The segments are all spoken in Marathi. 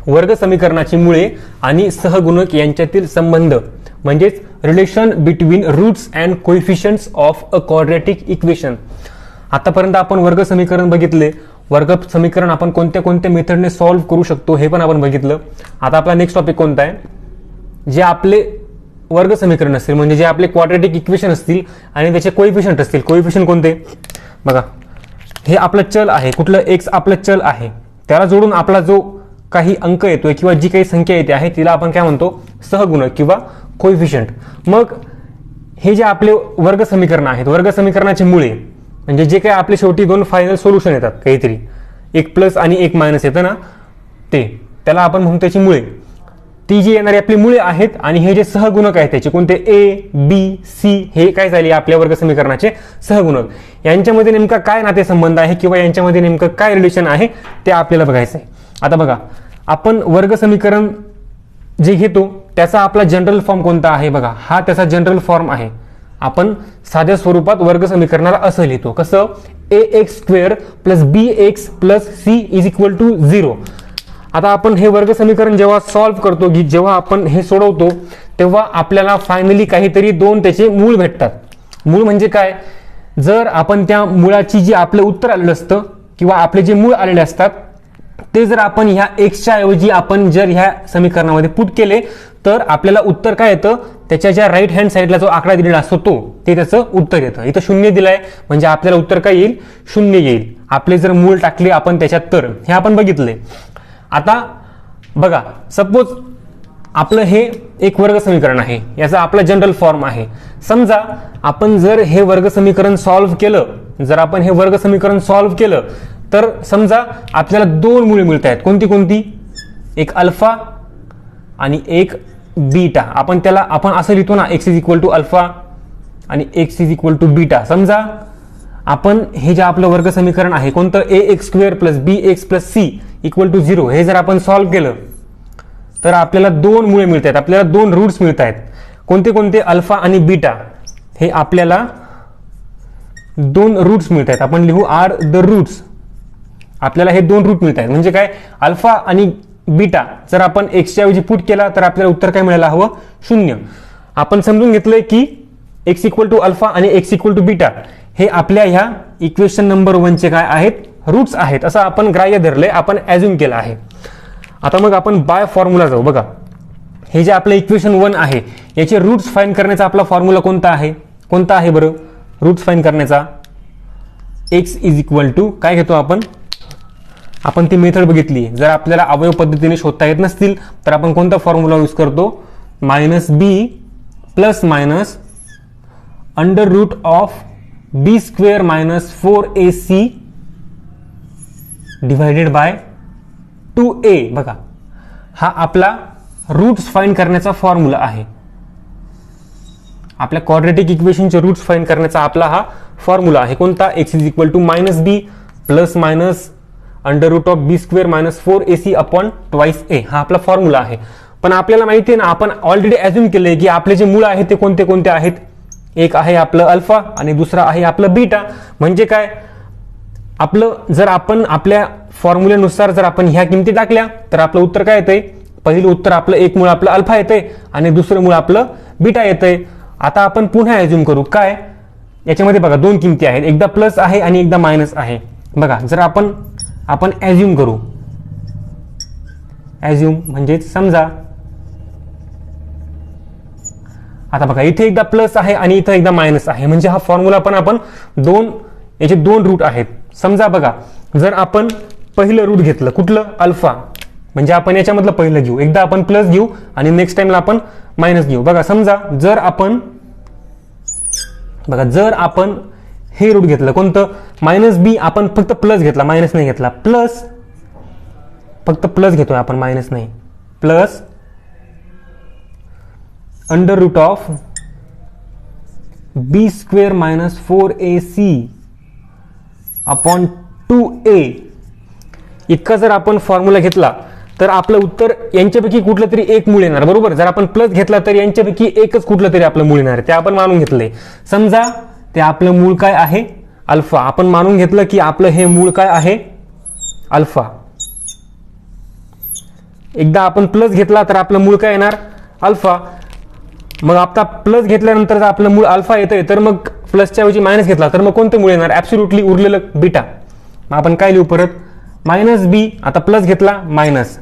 वर्ग समीकरणाची मुळे आणि सहगुणक यांच्यातील संबंध म्हणजेच relation between roots and coefficients of a quadratic equation. आतापर्यंत आपण वर्ग समीकरण बघितले. वर्ग समीकरण आपण कोणत्या कोणत्या मेथडने सॉल्व्ह करू शकतो हे पण आपण बघितलं. आता आपला नेक्स्ट टॉपिक कोणता आहे? जे आपले वर्ग समीकरण असतील म्हणजे जे आपले क्वाड्रॅटिक इक्वेशन असतील आणि त्याचे कोएफिशियंट असतील. कोएफिशियंट कोणते? बघा, हे आपलं चल आहे. कुठलं? एक्स आपलं चल आहे. त्याला जोडून आपला जो काही अंक येतोय किंवा जी काही संख्या येते आहे तिला आपण काय म्हणतो? सहगुणक किंवा कोएफिशियंट. मग हे जे आपले वर्ग समीकरण आहेत, वर्ग समीकरणाचे मुळे म्हणजे जे काही आपले शेवटी दोन फायनल सोल्युशन येतात, काहीतरी एक प्लस आणि एक मायनस येतं ना, त्याला आपण म्हणतो त्याची मुळे. ती जी येणारी आपली मुळे आहेत आणि हे जे सहगुणक आहेत त्याचे कोणते? ए, बी, सी हे काय झाले? आपल्या वर्ग समीकरणाचे सहगुणक. यांच्यामध्ये नेमका काय नातेसंबंध आहे किंवा यांच्यामध्ये नेमकं काय रिलेशन आहे ते आपल्याला बघायचं आहे. आता बघा, आपण वर्ग समीकरण जे घेतो त्याचा आपला जनरल फॉर्म कोणता आहे? बघा, हा त्याचा जनरल फॉर्म आहे. आपण साध्या स्वरूपात वर्ग समीकरणाला असं लिहितो. कसं? A x square plus b x plus c is equal to 0. आता आपण हे वर्ग समीकरण जेव्हा सॉल्व्ह करतो की जेव्हा आपण हे सोडवतो तेव्हा आपल्याला फायनली काहीतरी दोन त्याचे मूळ भेटतात. मूळ म्हणजे काय? जर आपण त्या मुळाची जी आपलं उत्तर आलेलं असतं किंवा आपले जे मूळ आलेले असतात ते जर आपण ह्या एक्सच्या ऐवजी आपण जर ह्या समीकरणामध्ये पुट केले तर आपल्याला उत्तर काय येतं? त्याच्या ज्या राईट हँड साईडला जो आकडा दिलेला असतो ते त्याचं उत्तर येतं. इथं 0 दिलाय म्हणजे आपल्याला उत्तर काय येईल? 0 येईल. आपले जर मूळ टाकले आपण त्याच्यात तर हे आपण बघितले. आता बघा, सपोज आपलं हे एक वर्ग समीकरण आहे, याचा आपला जनरल फॉर्म आहे. समजा आपण जर हे वर्ग समीकरण सॉल्व्ह केलं, जर आपण हे वर्ग समीकरण सॉल्व्ह केलं तर समजा आपल्याला दोन मुळे मिळत आहेत. कोणती कोणती? एक अल्फा आणि एक बीटा. आपण असं लिहितो ना, x is equal to alpha आणि x is equal to beta. समजा आपण हे जे आपलं वर्ग समीकरण आहे कोणतं? A x square plus b x plus c equal to 0 हे जर आपण सॉल्व्ह केलं तर आपल्याला दोन मुळे मिळत आहेत, आपल्याला दोन रूट्स मिळत आहेत. कोणते कोणते? अल्फा आणि बीटा. हे आपल्याला दोन रूट्स मिळत आहेत. आपण लिहू आर द रूट्स. आपल्याला हे दोन रूट मिळत आहेत म्हणजे काय? अल्फा आणि बीटा जर आपण एक्सच्या ऐवजी पुट केला तर आपल्याला उत्तर काय मिळायला हवं? 0. आपण समजून घेतलंय की एक्स इक्वल टू अल्फा आणि एक्स इक्वल टू बीटा हे आपल्या ह्या इक्वेशन नंबर 1 चे काय आहेत? रूट्स आहेत. असं आपण ग्राह्य धरलंय, आपण ॲज्युम केलं आहे. आता मग आपण बाय फॉर्म्युला जाऊ. बघा, हे जे आपलं इक्वेशन 1 आहे याचे रूट्स फाइंड करण्याचा आपला फॉर्म्युला कोणता आहे? कोणता आहे बरं रूट्स फाइंड करण्याचा? एक्स इज इक्वल टू काय घेतो आपण ती मेथड बघितली. जर आपल्याला अवयव पद्धतीने शोधता येत नसतील तर आपण कोणता फॉर्म्युला यूज करतो? Minus B plus minus under root of B square minus 4ac divided by 2a. बघा, हा आपला रूट्स फाइंड करण्याचा फॉर्म्युला आहे. आपल्या क्वाड्रॅटिक इक्वेशनचे रूट्स फाइंड करण्याचा आपला हा फॉर्म्युला आहे. कोणता? X is equal to minus B plus minus under root of B square minus 4ac upon twice a. हा आपला फॉर्म्युला आहे. पण आपल्याला माहिती आहे ना, आपण ऑलरेडी ॲज्युम केलंय की आपले जे मूळ आहेत ते कोणते कोणते आहेत? एक आहे आपलं अल्फा आणि दुसरा आहे आपलं बीटा. म्हणजे काय? आपलं जर आपण आपल्या फॉर्म्युल्यानुसार जर आपण ह्या किमती टाकल्या तर आपलं उत्तर काय येतंय? पहिलं उत्तर आपलं एक मूळ आपलं अल्फा येतंय आणि दुसरं मूळ आपलं बीटा येतंय. आता आपण पुन्हा ॲज्युम करू काय? याच्यामध्ये बघा दोन किमती आहेत, एकदा प्लस आहे आणि एकदा मायनस आहे. बघा, जर आपण ॲज्युम करू, ॲज्युम म्हणजे समजा. आता बघा, इथे एकदा प्लस आहे आणि इथे एकदा मायनस आहे म्हणजे हा फॉर्म्युला पण आपण याचे दोन रूट आहेत. समजा बघा, जर आपण पहिलं रूट घेतलं कुठलं? अल्फा, म्हणजे आपण याच्यामधलं पहिलं घेऊ. एकदा आपण प्लस घेऊ आणि नेक्स्ट टाइमला आपण मायनस घेऊ. बघा, समजा जर आपण हे रूट घेतलं कोणतं? मायनस बी. आपण फक्त प्लस घेतला, मायनस नाही घेतला. फक्त प्लस घेतोय आपण, मायनस नाही. Plus under root of B square minus 4ac upon 2a इतका जर आपण फॉर्म्युला घेतला तर आपलं उत्तर यांच्यापैकी कुठलं तरी एक मूळ येणार. बरोबर, जर आपण प्लस घेतला तर यांच्यापैकी एकच कुठलं तरी आपलं मूळ येणार. ते आपण मानून घेतलंय. समजा ते आपलं मूळ काय आहे? अल्फा. आपण मानून घेतलं की आपलं हे मूळ काय आहे? अल्फा. एकदा आपण प्लस घेतला तर आपलं मूळ काय येणार अल्फा. मग आता प्लस घेतल्यानंतर जर आपलं मूळ अल्फा येतंय तर मग प्लसच्या ऐवजी मायनस घेतला तर मग कोणतं मूळ येणार ऍब्सोल्युटली उरलेलं बीटा. मग आपण काय लिहू परत मायनस बी. आता प्लस घेतला minus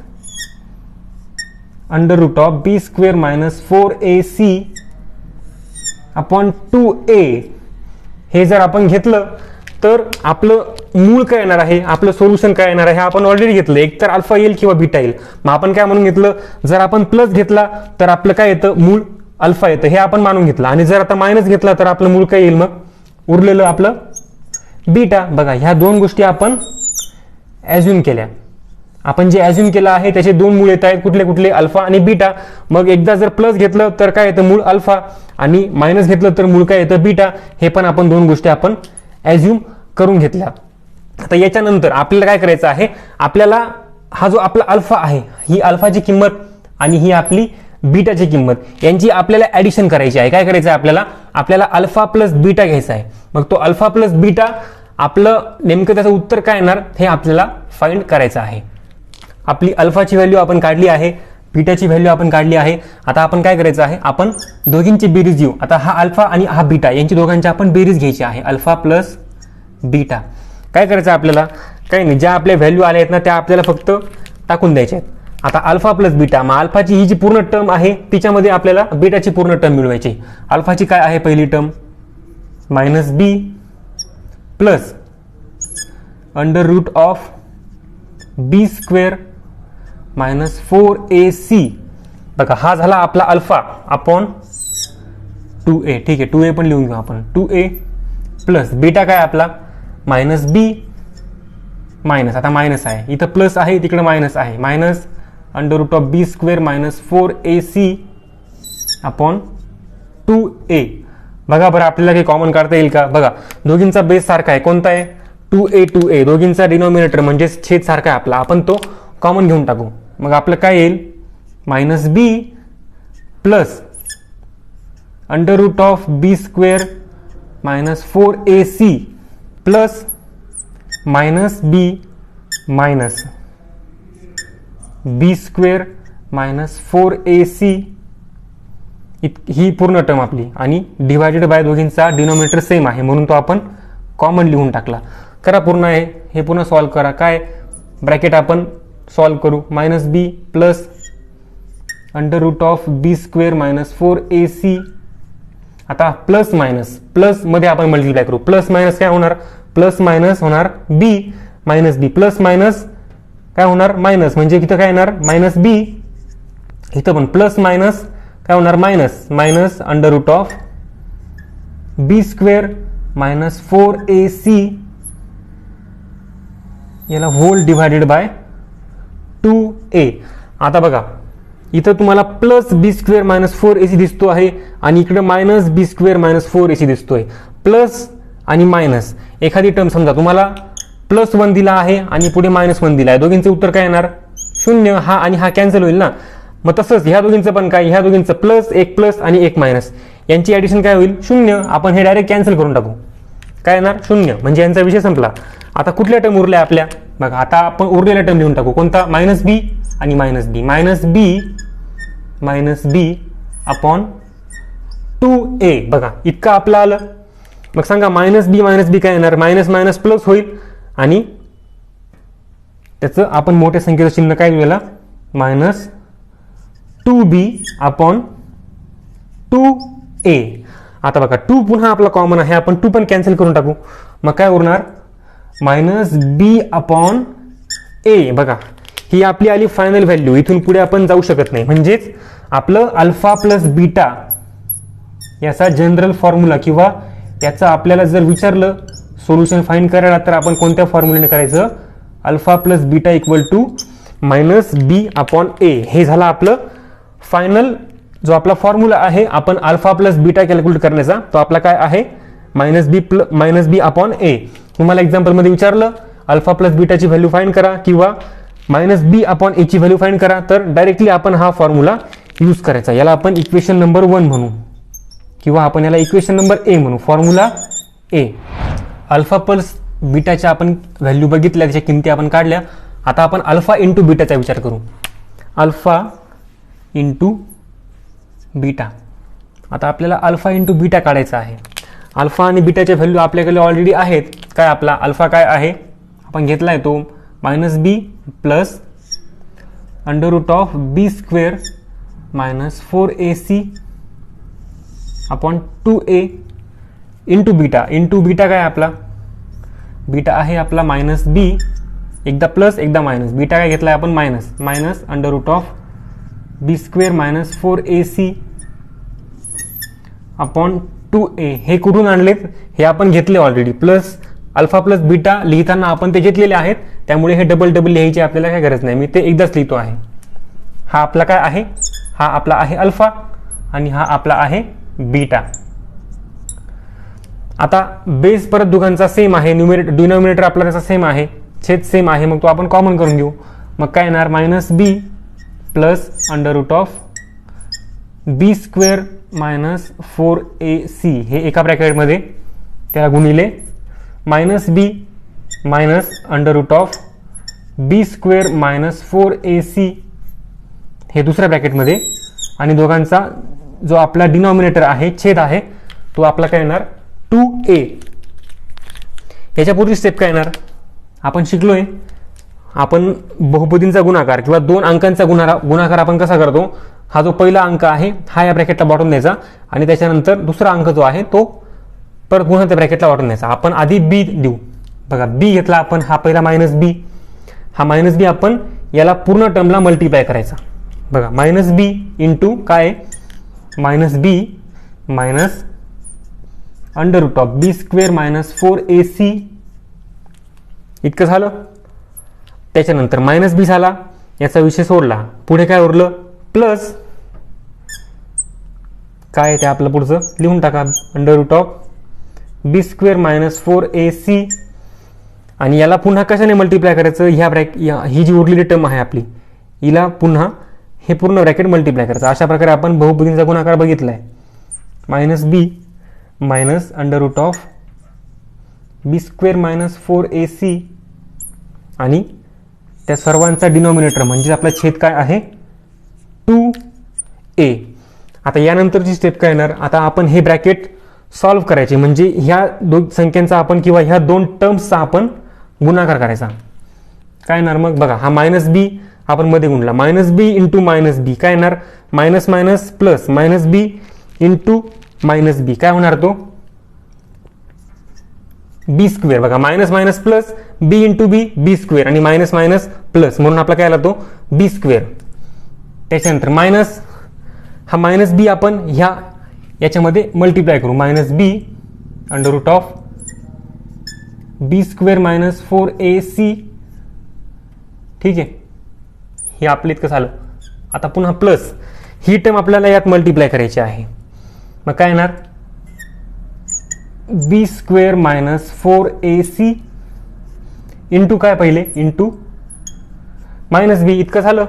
under root of B square minus 4ac upon 2a. हे जर आपण घेतलं तर आपलं मूळ काय येणार आहे आपलं सोल्युशन काय येणार आहे आपण ऑलरेडी घेतलं. एक तर अल्फा येईल किंवा बीटा येईल. मग आपण काय म्हणून घेतलं जर आपण प्लस घेतला तर आपलं काय येतं मूळ अल्फा येतं हे आपण मानून घेतलं. आणि जर आता मायनस घेतला तर आपलं मूळ काय येईल मग उरलेलं आपलं बीटा. बघा ह्या दोन गोष्टी आपण ॲज्युम केल्या. आपण जे ॲज्युम केलं आहे त्याचे दोन मूळ येत आहेत कुठले कुठले अल्फा आणि बीटा. मग एकदा जर प्लस घेतलं तर काय येतं मूळ अल्फा आणि मायनस घेतलं तर मूळ काय येतं बीटा. हे पण आपण दोन गोष्टी आपण ॲज्युम करून घेतल्या. आता याच्यानंतर आपल्याला काय करायचं आहे आपल्याला हा जो आपला अल्फा आहे ही अल्फाची किंमत आणि ही आपली बीटाची किंमत यांची आपल्याला ऍडिशन करायची आहे. काय करायचं आहे आपल्याला अल्फा प्लस बीटा घ्यायचा आहे. मग तो अल्फा प्लस बीटा आपलं नेमकं त्याचं उत्तर काय येणार हे आपल्याला फाइंड करायचं आहे. आपली अल्फाची व्हॅल्यू आपण काढली आहे बीटाची व्हॅल्यू आपण काढली आहे. आता आपण काय करायचं आहे आपण दोघींची बेरीज घेऊ. आता हा अल्फा आणि हा बीटा यांची दोघांची आपण बेरीज घ्यायची आहे अल्फा प्लस बीटा. काय करायचं आपल्याला काही नाही ज्या आपल्या व्हॅल्यू आल्या आहेत ना त्या आपल्याला फक्त टाकून द्यायच्या आहेत. आता अल्फा प्लस बीटा मग अल्फाची ही जी पूर्ण टर्म आहे तिच्यामध्ये आपल्याला बीटाची पूर्ण टर्म मिळवायची. अल्फाची काय आहे पहिली term minus B plus under root of B square minus 4ac. बघा हा झाला आपला अल्फा अपॉन 2a. ठीक आहे 2a पण लिहून घेऊ आपण 2a प्लस बीटा काय आपला मायनस बी मायनस आता मायनस आहे इथं प्लस आहे तिकडे मायनस आहे minus under root of B square minus 4ac upon 2a. बघा बरं आपल्याला काही कॉमन काढता येईल का. बघा दोघींचा बेस सारखा आहे कोणता आहे 2a दोघींचा डिनॉमिनेटर म्हणजे छेद सारखा आहे आपला आपण तो कॉमन घेऊन टाकू. मग आपलं काय येईल minus B plus under root of B square minus 4ac plus minus B minus B square minus 4ac ही पूर्ण टर्म आपली आणि डिवायडेड बाय दोघींचा डिनॉमिनेटर सेम आहे म्हणून तो आपण कॉमन लिहून टाकला. करा पूर्ण आहे हे पुन्हा सॉल्व करा. काय ब्रॅकेट आपण सॉल्व करू minus B plus under root of B square minus 4ac. आता प्लस मायनस प्लस मध्ये आपण मल्टिप्लाय करू. प्लस मायनस काय होणार प्लस मायनस होणार बी मायनस बी प्लस मायनस काय होणार मायनस म्हणजे इथं काय येणार मायनस बी इथं पण प्लस मायनस काय होणार minus minus under root of B square minus 4ac याला होल डिवायडेड बाय 2a. आता बघा इथं तुम्हाला प्लस बी स्क्वेअर मायनस 4ac दिसतो आहे आणि इकडे minus B square minus 4ac दिसतोय. प्लस आणि मायनस एखादी टर्म समजा तुम्हाला प्लस 1 दिला आहे आणि पुढे मायनस 1 दिला आहे दोघींचे उत्तर काय येणार 0. हा आणि हा कॅन्सल होईल ना. मग तसंच ह्या दोघींचं पण काय ह्या दोघींचं प्लस आणि एक मायनस यांची ऍडिशन काय होईल 0. आपण हे डायरेक्ट कॅन्सल करून टाकू काय येणार 0 म्हणजे यांचा विषय संपला. आता कुठल्या टर्म उरल्या आपल्या बघा आता आपण उरलेल्या टर्म लिहून टाकू कोणता मायनस बी आणि मायनस बी अपॉन 2a. बघा इतकं आपलं आलं. मग सांगा मायनस बी काय येणार मायनस मायनस प्लस होईल आणि त्याचं आपण मोठ्या संख्येचं चिन्ह काय दिलेला मायनस 2b अपॉन 2a. आता बघा 2 पुन्हा आपला कॉमन आहे आपण 2 पण कॅन्सल करून टाकू. मग काय उरणार मायनस बी अपॉन ए. बघा ही आपली आली फायनल व्हॅल्यू. इथून पुढे आपण जाऊ शकत नाही म्हणजेच आपलं अल्फा प्लस बीटा याचा जनरल फॉर्म्युला किंवा याचा आपल्याला जर विचारलं सोल्युशन फाइंड करायला तर आपण कोणत्या फॉर्म्युल्याने करायचं alpha plus beta equal to minus b upon a. हे झालं आपलं फायनल जो आपला फॉर्म्युला आहे आपण अल्फा प्लस बीटा कॅल्क्युलेट करण्याचा तो आपला काय आहे मायनस बी अपॉन ए. तुम्हाला एक्झाम्पल मध्ये विचारलं अल्फा प्लस बीटाची व्हॅल्यू फाइंड करा किंवा मायनस बी अपॉन ए ची व्हॅल्यू फाइंड करा तर डायरेक्टली आपण हा फॉर्म्युला यूज करायचा. याला आपण इक्वेशन नंबर 1 म्हणू किंवा आपण याला इक्वेशन नंबर ए म्हणू फॉर्म्युला ए. अल्फा प्लस बीटाच्या आपण व्हॅल्यू बघितल्या त्याच्या किमती आपण काढल्या. आता आपण अल्फा इंटू बीटाचा विचार करू. Alpha into beta. आता आपल्याला अल्फा इंटू बीटा काढायचा आहे. अल्फा आणि बीटाच्या व्हॅल्यू आपल्याकडे ऑलरेडी आहेत. काय आपला अल्फा काय आहे आपण घेतला आहे तो -b plus √b² minus 4ac upon 2a into beta. Into beta काय आपला बीटा आहे आपला -b, एकदा प्लस एकदा मायनस. बीटा काय घेतला आहे आपण minus √b² minus 4ac upon 2a. हे कुठून आणलेत हे आपण घेतले already. Plus alpha plus beta लिहिताना आपण ते घेतलेले आहेत, त्यामुळे हे डबल लिहायची आपल्याला काय गरज नाही. मी ते एकदाच लिहितो आहे. हा आपला काय आहे, हा आपला आहे अल्फा आणि हा आपला आहे बीटा. आता बेस परत दोघांचा सेम आहे. डिनॉमिनेटर आपला त्याचा सेम आहे, छेद सेम आहे, मग तो आपण कॉमन करून घेऊ. मग काय येणार -b plus √b² minus 4ac. हे एका ब्रॅकेटमध्ये त्याला गुणिले -b minus √b² minus 4ac हे दुसऱ्या ब्रॅकेटमध्ये. आणि दोघांचा जो आपला डिनॉमिनेटर आहे, छेद आहे, तो आपला काय येणार 2a. याच्या पुढची स्टेप काय येणार, आपण शिकलोय आपण बहुपदींचा गुणाकार किंवा दोन अंकांचा गुणाकार आपण कसा करतो. हा जो पहिला अंक आहे हा या ब्रॅकेटला वाटून द्यायचा आणि त्याच्यानंतर दुसरा अंक जो आहे तो परत पुन्हा त्या ब्रॅकेटला वाटून द्यायचा. आपण आधी b देऊ. बघा b घेतला आपण, हा पहिला -b, हा -b आपण याला पूर्ण टर्मला मल्टिप्लाय करायचा. बघा -b इंटू काय -b minus √b² minus 4ac इतकं झालं. त्याच्यानंतर -b झाला, याचा विषय सोडला. पुढे काय उरलं प्लस काय ते आपलं पुढचं लिहून टाका √b² मायनस 4ac. आणि याला पुन्हा कशाने मल्टिप्लाय करायचं, ही जी उरलेली टर्म आहे आपली हिला पुन्हा हे पूर्ण ब्रॅकेट मल्टिप्लाय करायचं. अशा प्रकारे आपण बहुपदींचा गुणाकार बघितलाय. -b minus √b² minus 4ac आणि त्या सर्वांचा डिनॉमिनेटर म्हणजे आपला छेद काय आहे 2a. आता यानंतरची स्टेप काय येणार, आता आपण हे ब्रॅकेट सॉल्व्ह करायचे म्हणजे ह्या दोन संख्यांचा आपण किंवा ह्या दोन टर्म्सचा आपण गुणाकार करायचा. काय येणार मग बघा, हा -b आपण मध्ये गुणला, -b इंटू -b काय येणार minus minus plus -b into -b काय होणार तो b². बघा minus plus b into b² आणि मायनस प्लस म्हणून आपला काय आला तो b². त्याच्यानंतर मायनस हा -b आपण याच्यामध्ये मल्टिप्लाय करू -b √b² मायनस 4ac. ठीक आहे, हे आपलं इतकं झालं. आता पुन्हा प्लस ही टर्म आपल्याला यात मल्टिप्लाय करायची आहे. मग काय येणार b² मायनस 4ac इंटू काय पहिले इंटू -b इतकं झालं.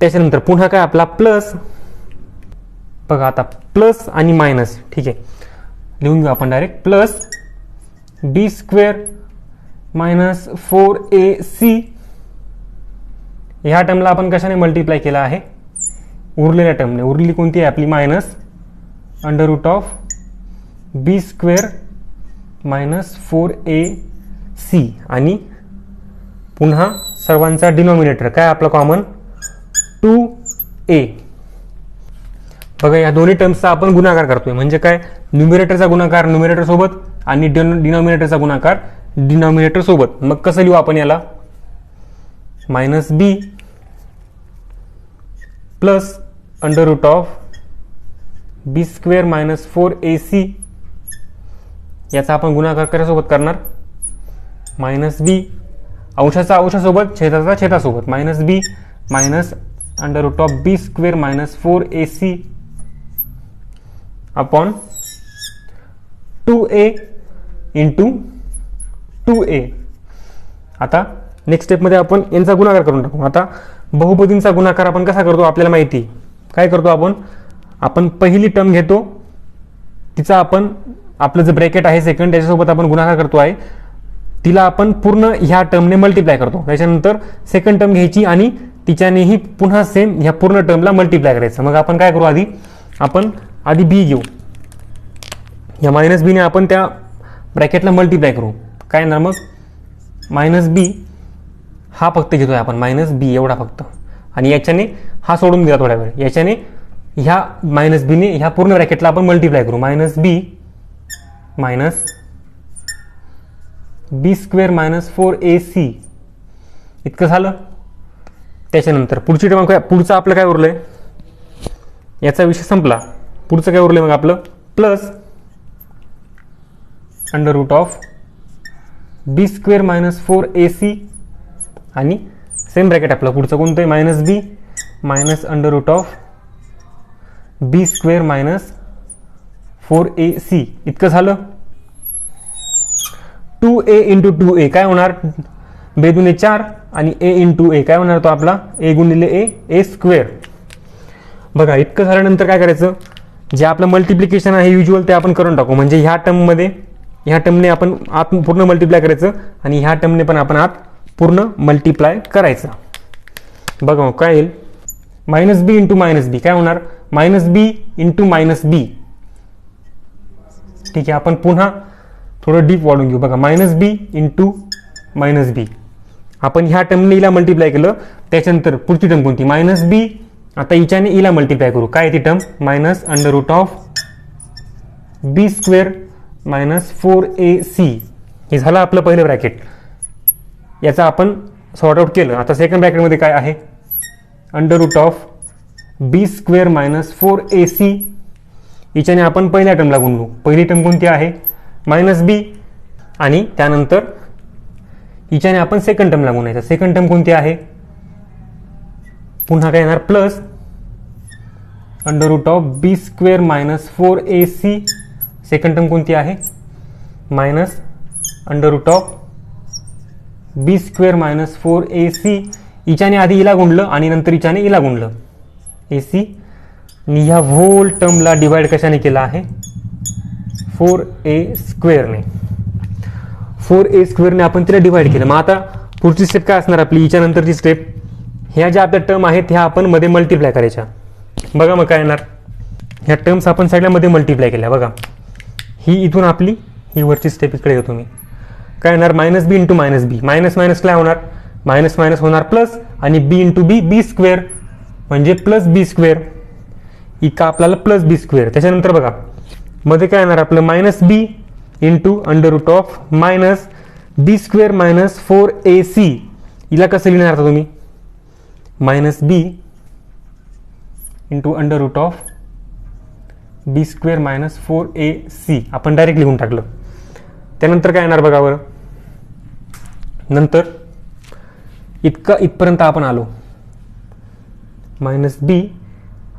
त्याच्यानंतर पुन्हा काय आपला प्लस. बघा आता प्लस आणि मायनस, ठीक आहे लिहून घेऊ आपण direct plus b² minus 4ac. ह्या टर्मला आपण कशाने मल्टिप्लाय केला आहे, उरलेल्या टर्मने. उरलेली कोणती आहे आपली मायनस √b² मायनस 4ac आणि पुन्हा सर्वांचा डिनॉमिनेटर काय आपला कॉमन 2a. बघा या दोन्ही टर्म्सचा आपण गुणाकार करतोय म्हणजे काय, न्यूमरेटरचा गुणाकार न्यूमरेटर सोबत आणि डिनॉमिनेटरचा गुणाकार डिनॉमिनेटर सोबत. मग कसं लिहू आपण याला -b plus √b² minus 4ac. याचा आपण गुणाकार कशासोबत करणार -b अंशाचा अंशासोबत छेदाचा छेदासोबत -b minus √b² minus 4ac upon 2a into 2a. आता नेक्स्ट स्टेपमध्ये आपण यांचा गुणाकार करून टाकू. आता बहुपदींचा गुणाकार आपण कसा करतो आपल्याला माहिती. काय करतो आपण पहिली टर्म घेतो, तिचा आपण आपलं जे ब्रॅकेट आहे सेकंड त्याच्यासोबत आपण गुणाकार करतो आहे, तिला आपण पूर्ण ह्या टर्मने मल्टिप्लाय करतो. त्याच्यानंतर सेकंड टर्म घ्यायची आणि तिच्यानेही पुन्हा सेम ह्या पूर्ण टर्मला मल्टिप्लाय करायचं. मग आपण काय करू, आपण आधी बी घेऊ, या मायनस बीने आपण त्या ब्रॅकेटला मल्टिप्लाय करू. काय येणार मग, मायनस बी हा फक्त घेतोय आपण, मायनस बी एवढा फक्त, आणि याच्याने हा सोडून दिला थोड्या वेळ, याच्याने ह्या मायनस बीने ह्या पूर्ण ब्रॅकेटला आपण मल्टिप्लाय करू. Minus B minus B square minus 4ac इतकं झालं. त्याच्यानंतर पुढची टर्म काय, पुढचं आपलं काय उरलंय, याचा विषय संपला. पुढचं काय उरलंय मग आपलं, plus under root of B square minus 4ac, आणि सेम ब्रॅकेट आपलं पुढचं कोणतं आहे, minus B minus under root of B square minus 4ac इतकं झालं. 2a इंटू 2a काय होणार, बेदुने 4, आणि a इंटू a काय होणार, तो आपला a गुणिले a स्क्वेअर. बघा इतकं झाल्यानंतर काय करायचं, जे आपलं मल्टिप्लिकेशन आहे युज्युअल ते आपण करून टाकू. म्हणजे ह्या टर्मने आपण आत पूर्ण मल्टिप्लाय करायचं, आणि ह्या टर्मने पण आपण आत पूर्ण मल्टिप्लाय करायचं. बघा काय येईल, मायनस बी इंटू मायनस बी काय होणार, मायनस बी इंटू मायनस बी. ठीक आहे, आपण पुन्हा थोडं डीप वाढून घेऊ. बघा मायनस बी इंटू मायनस बी, आपण ह्या टर्मने इला मल्टिप्लाय केलं. त्याच्यानंतर पुढची टर्म कोणती, मायनस बी, आता हिच्याने इला मल्टिप्लाय करू. काय ती term, minus under root of B square minus 4ac. हे झालं आपलं पहिलं ब्रॅकेट, याचं आपण सॉर्ट आउट केलं. आता सेकंड ब्रॅकेटमध्ये काय आहे, under root of B square minus 4ac. हिच्याने आपण पहिल्या टर्मला गुणू. पहिली टर्म कोणती आहे, मायनस बी, आणि त्यानंतर हिच्याने आपण सेकंड टर्मला गुणायचं. सेकंड टर्म कोणती आहे, पुन्हा काय येणार, plus under root of B square minus 4ac. Second term कोणती आहे, minus under root of B square minus 4ac. हिच्याने आधी इला गुणलं आणि नंतर हिच्याने इला गुणलं ac, आणि ह्या होल टर्मला डिवाइड कशाने केला आहे, 4a स्क्वेअरने. 4a स्क्वेअरने आपण तिला डिवाइड केलं. मग आता पुढची स्टेप काय असणार आपली, हिच्या नंतरची स्टेप, ह्या ज्या आपल्या टर्म आहेत ह्या आपण मध्ये मल्टिप्लाय करायच्या. बघा मग काय येणार, ह्या टर्म्स आपण सगळ्या मध्ये मल्टिप्लाय केल्या. बघा ही इथून आपली ही वरची स्टेप इकडे घेतो मी. काय येणार, minus B into minus B, minus minus काय होणार, मायनस मायनस होणार प्लस, आणि बी इंटू बी, बी स्क्वेअर म्हणजे प्लस बी स्क्वेअर. इतका आपल्याला प्लस बी स्क्वेअर. त्याच्यानंतर बघा मध्ये काय येणार आपलं, minus B into under root of minus B square minus 4ac. हिला कसं लिहिणार आता तुम्ही, minus B into under root of B square minus 4ac आपण डायरेक्ट लिहून टाकलं. त्यानंतर काय येणार बघा बरं, नंतर इथपर्यंत आपण आलो, मायनस बी.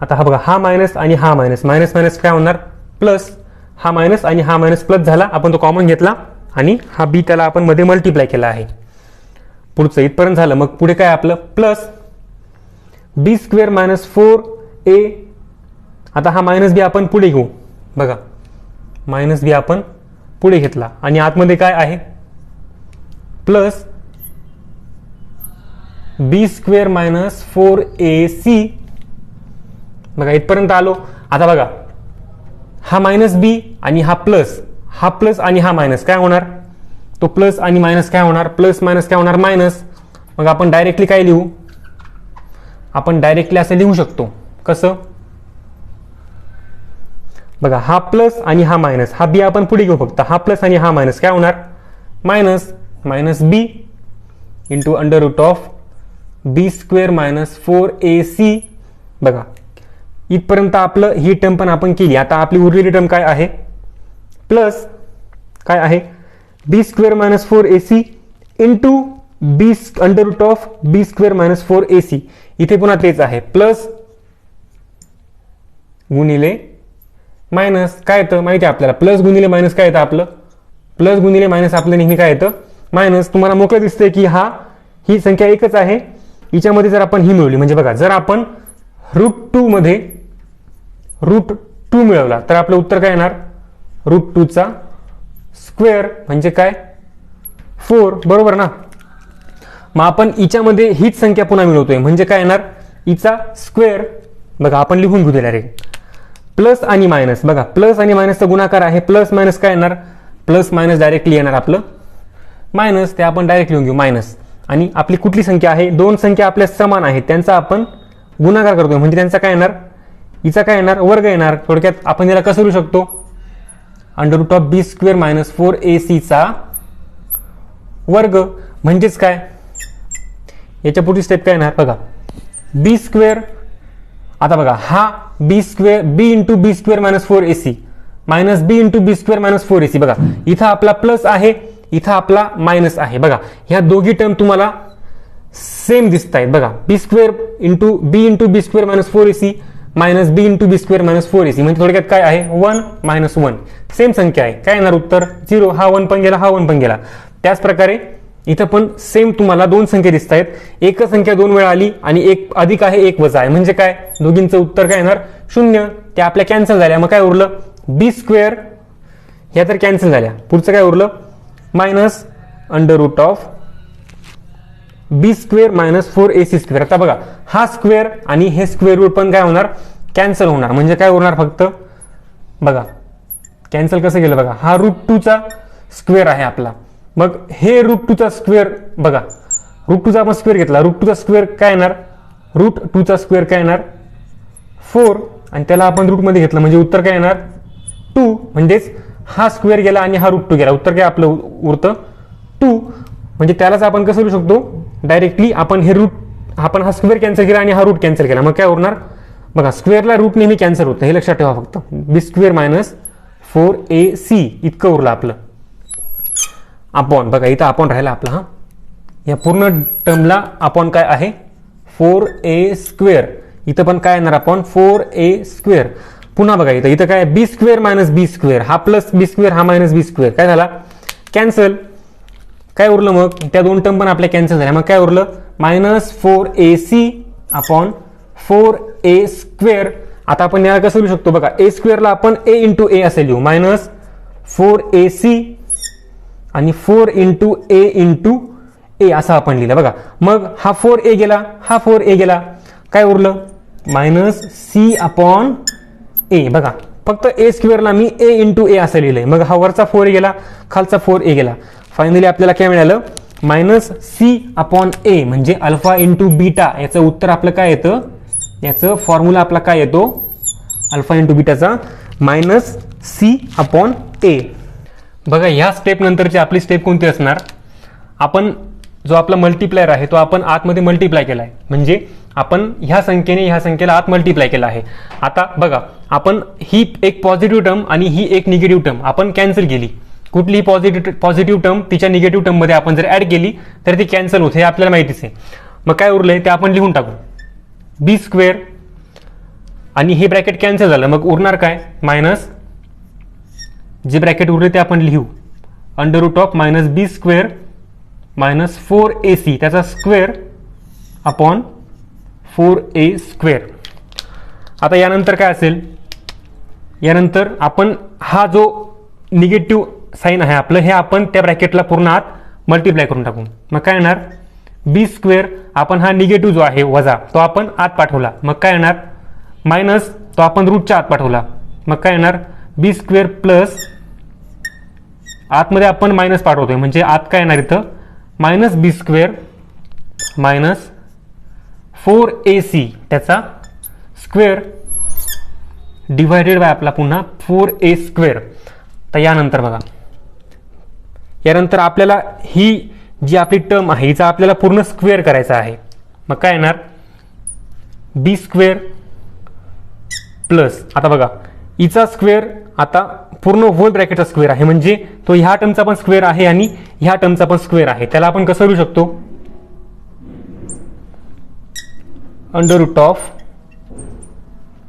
आता हा बघा, हा मायनस आणि हा मायनस, मायनस मायनस काय होणार, प्लस. हा मायनस आणि हा मायनस प्लस झाला, आपण तो कॉमन घेतला, आणि हा बी त्याला आपण मध्ये मल्टिप्लाय केला आहे. पुढचं इथपर्यंत झालं. मग पुढे काय आपलं, प्लस बी स्क्वेअर मायनस 4a. आता हा मायनस बी आपण पुढे घेऊ. बघा मायनस बी आपण पुढे घेतला, आणि आतमध्ये काय आहे, प्लस बी स्क्वेअर मायनस 4ac. बघा इथपर्यंत आलो. आता बघा हा मायनस बी आणि हा प्लस आणि हा मायनस काय होणार, तो प्लस आणि मायनस काय होणार, प्लस मायनस काय होणार, मायनस. मग आपण डायरेक्टली काय लिहू, आपण डायरेक्टली असं लिहू शकतो. कसं, बघा हा प्लस आणि हा मायनस, हा बी आपण पुढे घेऊ फक्त, हा प्लस आणि हा मायनस काय होणार, minus. Minus B into under root of B square minus 4ac. बघा इथपर्यंत आपलं ही टर्म पण आपण केली. आता आपली उरलेली टर्म काय आहे, प्लस काय आहे, b square minus 4ac into b under root of B square minus 4ac. इथे पुन्हा तेच आहे, प्लस गुणिले मायनस. काय येतं माहिती आहे आपल्याला, प्लस गुणिले मायनस काय येतं आपलं, प्लस गुणिले मायनस आपलं नेहमी काय येतं, मायनस. तुम्हाला मोकळं दिसतंय की ही संख्या एकच आहे. हिच्यामध्ये जर आपण ही मिळवली, म्हणजे बघा जर आपण √2 मध्ये √2 मिळवला तर आपलं उत्तर काय येणार, √2 चा स्क्वेअर म्हणजे काय, 4. बरोबर ना. मग आपण इच्यामध्ये हीच संख्या पुन्हा मिळवतोय म्हणजे काय येणार, इचा स्क्वेअर. बघा आपण लिहून घेऊ डायरेक्ट. प्लस आणि मायनस, बघा प्लस आणि मायनसचा गुणाकार आहे. प्लस मायनस काय येणार, प्लस मायनस डायरेक्टली येणार आपलं मायनस, ते आपण डायरेक्ट लिहून घेऊ मायनस. आणि आपली कुठली संख्या आहे, दोन संख्या आपल्या समान आहेत त्यांचा आपण गुणाकार करतोय म्हणजे त्यांचा काय येणार, हिचा काय येणार, वर्ग येणार. थोडक्यात आपण याला कसं लिहू शकतो, √b² - 4ac चा वर्ग. म्हणजेच काय, याच्या पुढची स्टेप काय येणार बघा, b². आता बघा हा b² b × b² - 4ac minus b × b² - 4ac. बघा इथं आपला प्लस आहे, इथं आपला मायनस आहे. बघा ह्या दोघी टर्म तुम्हाला सेम दिसत आहेत. बघा b² × b × b² - 4ac minus b × b² - 4ac म्हणजे थोडक्यात काय आहे, 1 - 1 सेम संख्या आहे. काय येणार उत्तर 0. हा 1 पण गेला, हा 1 पण गेला. त्याच प्रकारे इथं पण सेम तुम्हाला दोन संख्या दिसत आहेत. एक संख्या दोन वेळा आली आणि एक अधिक आहे एक वजा आहे म्हणजे काय, दोघींचं उत्तर काय येणार 0. त्या आपल्या कॅन्सल झाल्या. मग काय उरलं b², ह्या तर कॅन्सल झाल्या. पुढचं काय उरलं मायनस √b² - 4ac². आता बघा हा स्क्वेअर आणि हे स्क्वेअर रूट पण काय होणार, कॅन्सल होणार. म्हणजे काय उरणार फक्त, बघा कॅन्सल कसं गेलं बघा, हा √2 चा स्क्वेअर आहे आपला. मग हे √2 चा स्क्वेअर, बघा √2 चा आपण स्क्वेअर घेतला, √2 चा स्क्वेअर काय येणार, √2 चा स्क्वेअर काय येणार 4 आणि त्याला आपण रूट मध्ये घेतलं म्हणजे उत्तर काय येणार 2. म्हणजेच हा स्क्वेअर गेला आणि हा √2 गेला, उत्तर काय आपलं उरतं 2. म्हणजे त्यालाच आपण कसं लिहू शकतो, डायरेक्टली आपण हे रूट, आपण हा स्क्वेअर कॅन्सल केला आणि हा रूट कॅन्सल केला. मग काय उरणार बघा, स्क्वेअरला रूट नेहमी कॅन्सल होतं हे लक्षात ठेवा. फक्त b² - 4ac इतकं उरलं आपलं. अपॉन, बघा इथं अपॉन राहिला आपला. हा या पूर्ण टर्मला अपॉन काय आहे 4a². इथं पण काय येणार अपॉन 4a². पुन्हा बघा इथं काय b² - b², हा प्लस b², हा मायनस b². काय झाला कॅन्सल. काय उरलं मग, त्या दोन टर्म पण आपल्या कॅन्सल झाल्या. मग काय उरलं -4ac अपॉन 4a². आता आपण याला कसं लिहू शकतो बघा, a² ला आपण a × a असे लिहू, मायनस 4ac आणि 4 × a × a असं आपण लिहिलं. बघा मग हा 4a गेला, हा 4a गेला, काय उरलं -c अपॉन a. बघा फक्त a² ला मी a × a असं लिहिलंय. मग हा वरचा 4a गेला, खालचा 4a गेला. फायनली आपल्याला काय मिळालं -c अपॉन a म्हणजे अल्फा × बीटा. याचं उत्तर आपलं काय येतं, याचं फॉर्म्युला आपला काय येतो, अल्फा × बीटाचा -c अपॉन a. बघा ह्या स्टेप नंतरची आपली स्टेप कोणती असणार, आपण जो आपला मल्टिप्लायर आहे तो आपण आतमध्ये मल्टिप्लाय केला आहे. म्हणजे आपण ह्या संख्येने ह्या संख्येला आत मल्टिप्लाय केला आहे. आता बघा आपण ही एक पॉझिटिव्ह टर्म आणि ही एक निगेटिव्ह टर्म आपण कॅन्सल केली. कुठलीही पॉझिटिव्ह टर्म तिच्या निगेटिव्ह टर्म मध्ये आपण जर ऍड केली तर ती कॅन्सल होते, हे आपल्याला माहितीच आहे. मग काय उरलंय ते आपण लिहून टाकू, b² आणि हे ब्रॅकेट कॅन्सल झालं. मग उरणार काय मायनस, जे ब्रॅकेट उरले ते आपण लिहू b² - 4ac त्याचा स्क्वेअर अपॉन 4a². आता यानंतर काय असेल, यानंतर आपण हा जो निगेटिव्ह साइन आहे आपलं, हे आपण त्या ब्रॅकेटला पूर्ण आत मल्टिप्लाय करून टाकू. मग काय येणार b², आपण हा निगेटिव्ह जो आहे वजा तो आपण आत पाठवला. मग काय येणार मायनस, तो आपण रूटच्या आत पाठवला. मग काय येणार b² प्लस, आतमध्ये आपण मायनस पाठवतोय म्हणजे आत काय येणार इथं -b² - 4ac त्याचा स्क्वेअर डिवायडेड बाय आपला पुन्हा 4a². तर यानंतर बघा, यानंतर आपल्याला ही जी आपली टर्म आहे हिचा आपल्याला पूर्ण स्क्वेअर करायचा आहे. मग काय येणार b² प्लस, आता बघा हिचा स्क्वेअर आता पूर्ण होल ब्रॅकेटचा स्क्वेअर आहे म्हणजे तो ह्या टर्मचा पण स्क्वेअर आहे आणि ह्या टर्मचा पण स्क्वेअर आहे. त्याला आपण कसं लिहू शकतो,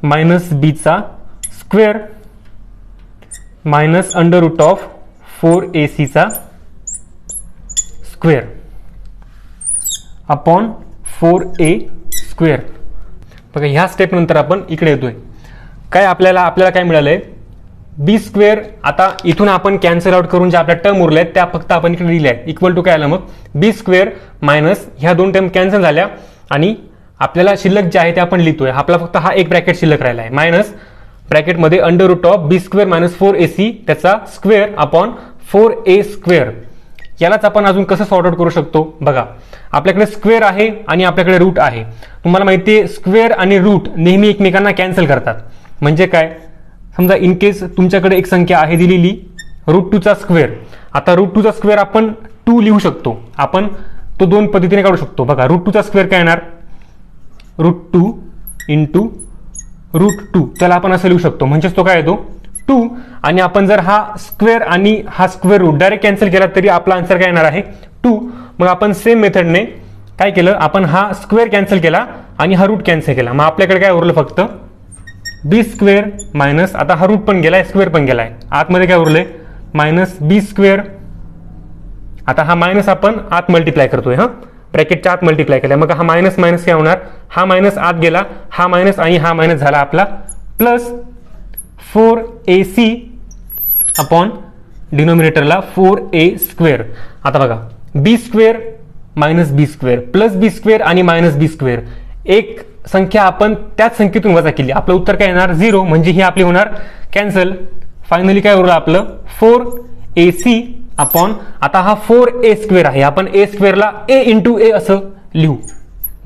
-b चा स्क्वेअर मायनस √4ac चा स्क्वेअर अपॉन 4a². बघा ह्या स्टेप नंतर आपण इकडे येतोय. काय आपल्याला काय मिळालंय बी स्क्वेअर, आता इथून आपण कॅन्सल आउट करून ज्या आपल्या टर्म उरल्या आहेत त्या फक्त आपण इकडे लिहिल्या आहेत, इक्वल टू काय आलं मग बी स्क्वेअर मायनस ह्या दोन टर्म कॅन्सल झाल्या आणि आपल्याला शिल्लक जे आहे ते आपण लिहितोय, आपला फक्त हा एक ब्रॅकेट शिल्लक राहिला आहे, मायनस ब्रॅकेटमध्ये under root of B square minus 4ac त्याचा स्क्वेअर अपॉन 4a स्क्वेअर. यालाच आपण अजून कसं सॉर्ट आउट करू शकतो बघा, आपल्याकडे स्क्वेअर आहे आणि आपल्याकडे रूट आहे. तुम्हाला माहिती आहे स्क्वेअर आणि रूट नेहमी एकमेकांना कॅन्सल करतात. म्हणजे काय, समजा इन केस तुमच्याकडे एक संख्या आहे दिलेली √2चा स्क्वेअर. आता √2चा स्क्वेअर आपण 2 लिहू शकतो, आपण तो दोन पद्धतीने काढू शकतो. बघा √2चा स्क्वेअर काय येणार, √2 इंटू √2, त्याला आपण असं लिहू शकतो. म्हणजेच तो काय येतो 2. आणि आपण जर हा स्क्वेअर आणि हा स्क्वेअर रूट डायरेक्ट कॅन्सल केला तरी आपला आन्सर काय येणार आहे 2. मग आपण सेम मेथडने काय केलं, आपण हा स्क्वेअर कॅन्सल केला आणि हा रूट कॅन्सल केला. मग आपल्याकडे काय उरलं फक्त बी स्क्वेअर मायनस, आता हा रूट पण गेलाय स्क्वेअर पण गेलाय, आतमध्ये काय उरलंय मायनस बी स्क्वेअर. आता हा मायनस आपण आत मल्टिप्लाय करतोय, हा ब्रॅकेटच्या आत मल्टिप्लाय केला. मग हा मायनस मायनस काय होणार, हा मायनस आत गेला, हा मायनस आणि हा मायनस झाला आपला plus 4ac upon डिनोमिनेटरला 4a square. आता बघा बी square minus B square plus बी स्क्वेअर आणि मायनस बी स्क्वेअर, एक संख्या आपण त्याच संख्येतून वजा केली, आपलं उत्तर काय येणार 0. म्हणजे ही आपली होणार कॅन्सल. फायनली काय उरलं आपलं 4ac अपॉन, आता हा 4a स्क्वेअर आहे, आपण a स्क्वेअरला a इंटू a असं लिहू.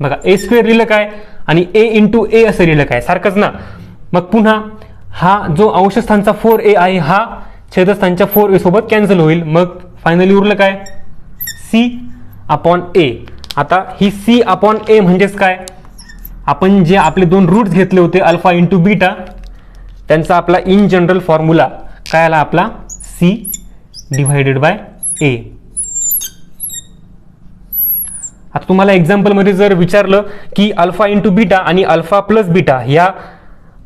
बघा a स्क्वेअर लिहिलं काय आणि a इंटू a असं लिहिलं काय, सारखंच ना. मग पुन्हा हा जो अंशस्थानचा 4a आहे हा छेदस्थानच्या 4a सोबत कॅन्सल होईल. मग फायनली उरलं काय c अपॉन a. आता ही c अपॉन a म्हणजेच काय, आपण जे आपले दोन रूट्स घेतले होते अल्फा इंटू बीटा, त्यांचा आपला इन जनरल फॉर्म्युला काय आला आपला c डिवायडेड बाय a. आता तुम्हाला एक्झाम्पल मध्ये जर विचारलं की अल्फा इंटू बीटा आणि अल्फा प्लस बीटा या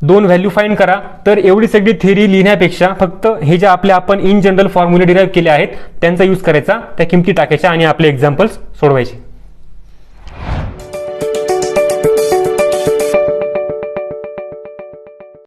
दोन व्हॅल्यू फाइंड करा, तर एवढी सगळी थेअरी लिहिण्यापेक्षा फक्त हे जे आपले आपण इन जनरल फॉर्म्युले डिराईव्ह केले आहेत त्यांचा यूज करायचा, त्या किमती टाकायच्या आणि आपले एक्झाम्पल्स सोडवायचे.